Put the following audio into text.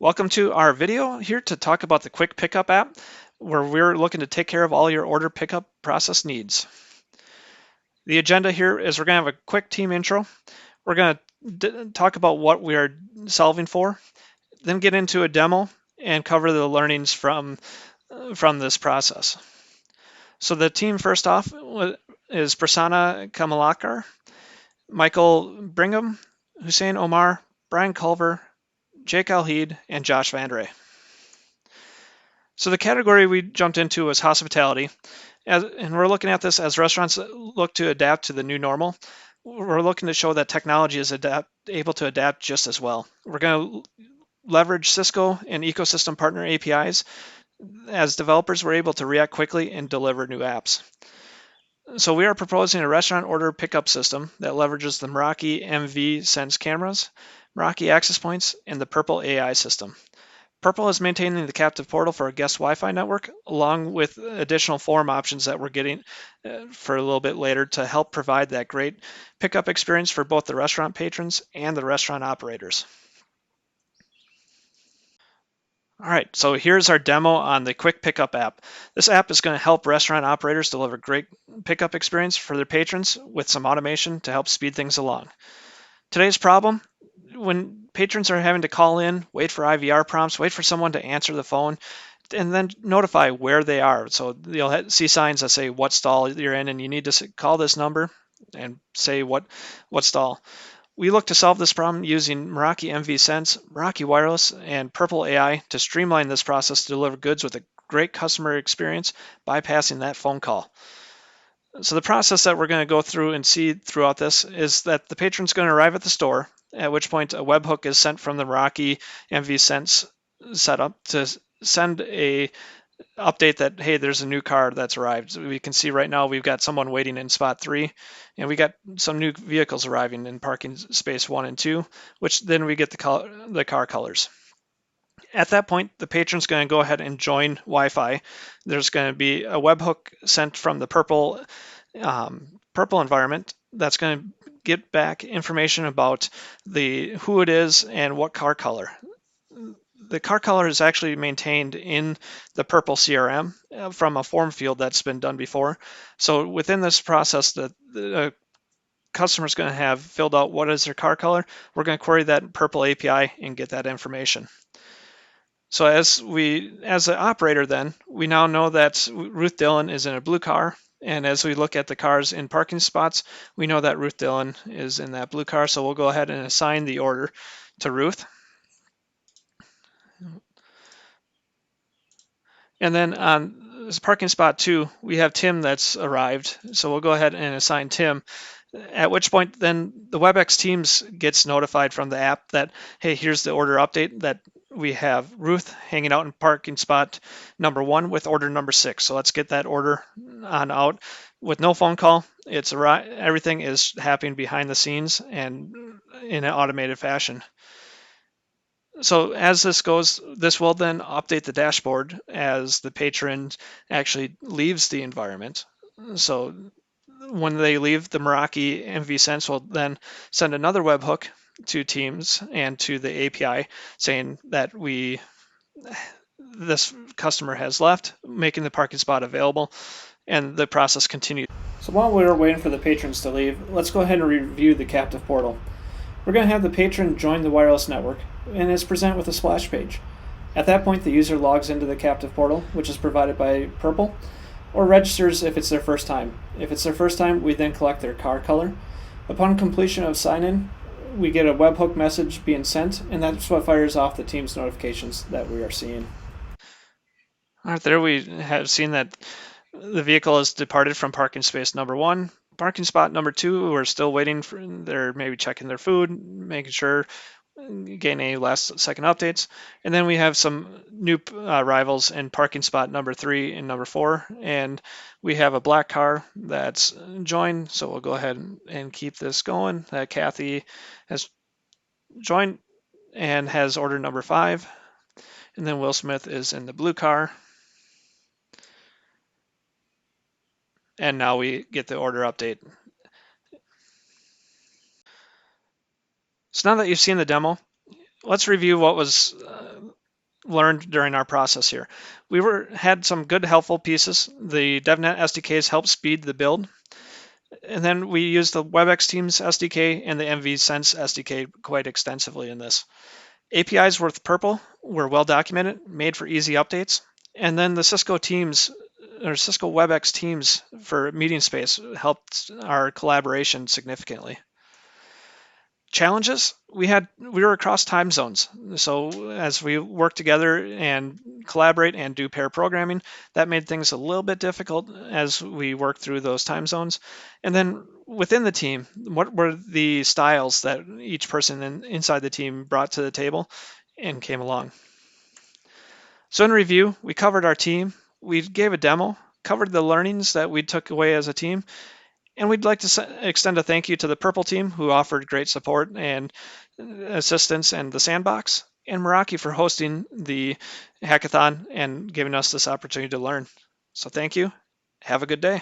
Welcome to our video here to talk about the Quick Pickup app, where we're looking to take care of all your order pickup process needs. The agenda here is we're going to have a quick team intro. We're going to talk about what we are solving for, then get into a demo and cover the learnings from this process. So the team first off is Prasanna Kamalakar, Michael Brigham, Hussein Omar, Brian Culver, Jake Alheed, and Josh Vandray. So the category we jumped into was hospitality, and we're looking at this as restaurants look to adapt to the new normal. We're looking to show that technology is able to adapt just as well. We're going to leverage Cisco and ecosystem partner APIs. As developers, we're able to react quickly and deliver new apps. So we are proposing a restaurant order pickup system that leverages the Meraki MV Sense cameras, Meraki access points, and the Purple AI system. Purple is maintaining the captive portal for a guest Wi-Fi network, along with additional form options that we're getting for a little bit later to help provide that great pickup experience for both the restaurant patrons and the restaurant operators. All right, so here's our demo on the Quick Pickup app. This app is going to help restaurant operators deliver great pickup experience for their patrons with some automation to help speed things along. Today's problem: when patrons are having to call in, wait for IVR prompts, wait for someone to answer the phone, and then notify where they are. So you'll see signs that say what stall you're in, and you need to call this number and say what stall. We look to solve this problem using Meraki MV Sense, Meraki Wireless, and Purple AI to streamline this process to deliver goods with a great customer experience, bypassing that phone call. So the process that we're going to go through and see throughout this is that the patron's going to arrive at the store, at which point a webhook is sent from the Meraki MV Sense setup to send a update that, hey, there's a new car that's arrived. We can see right now we've got someone waiting in spot 3, and we got some new vehicles arriving in parking space 1 and 2, which then we get the car colors. At that point, the patron's going to go ahead and join Wi-Fi. There's going to be a webhook sent from the Purple environment that's going to get back information about who it is and what car color. The car color is actually maintained in the Purple CRM from a form field that's been done before. So within this process, the customer is going to have filled out what is their car color. We're going to query that Purple API and get that information. So as an operator then, we now know that Ruth Dillon is in a blue car. And as we look at the cars in parking spots, we know that Ruth Dillon is in that blue car. So we'll go ahead and assign the order to Ruth. And then on this parking spot 2, we have Tim that's arrived. So we'll go ahead and assign Tim, at which point then the WebEx Teams gets notified from the app that, hey, here's the order update that we have Ruth hanging out in parking spot number 1 with order number 6. So let's get that order on out with no phone call. Everything is happening behind the scenes and in an automated fashion. So as this goes, this will then update the dashboard as the patron actually leaves the environment. So when they leave, the Meraki MV Sense will then send another webhook to Teams and to the API saying that this customer has left, making the parking spot available, and the process continues. So while we're waiting for the patrons to leave, let's go ahead and review the captive portal. We're going to have the patron join the wireless network and is presented with a splash page. At that point, the user logs into the captive portal, which is provided by Purple, or registers if it's their first time. If it's their first time, we then collect their car color. Upon completion of sign-in, we get a webhook message being sent, and that's what fires off the Teams notifications that we are seeing. All right, there we have seen that the vehicle has departed from parking space number 1. Parking spot number 2, we're still waiting for, they're maybe checking their food, making sure, getting any last second updates. And then we have some new arrivals in parking spot number 3 and number 4. And we have a black car that's joined. So we'll go ahead and keep this going. That Kathy has joined and has order number 5. And then Will Smith is in the blue car. And now we get the order update. So now that you've seen the demo, let's review what was learned during our process here. We had some good helpful pieces. The DevNet SDKs helped speed the build. And then we used the WebEx Teams SDK and the MV Sense SDK quite extensively in this. APIs with Purple were well documented, made for easy updates. And then the Cisco Teams or Cisco WebEx Teams for meeting space helped our collaboration significantly. Challenges, we were across time zones. So as we work together and collaborate and do pair programming, that made things a little bit difficult as we worked through those time zones. And then within the team, what were the styles that each person inside the team brought to the table and came along? So in review, we covered our team, we gave a demo, covered the learnings that we took away as a team, and we'd like to extend a thank you to the Purple team who offered great support and assistance and the sandbox, and Meraki for hosting the hackathon and giving us this opportunity to learn. So thank you. Have a good day.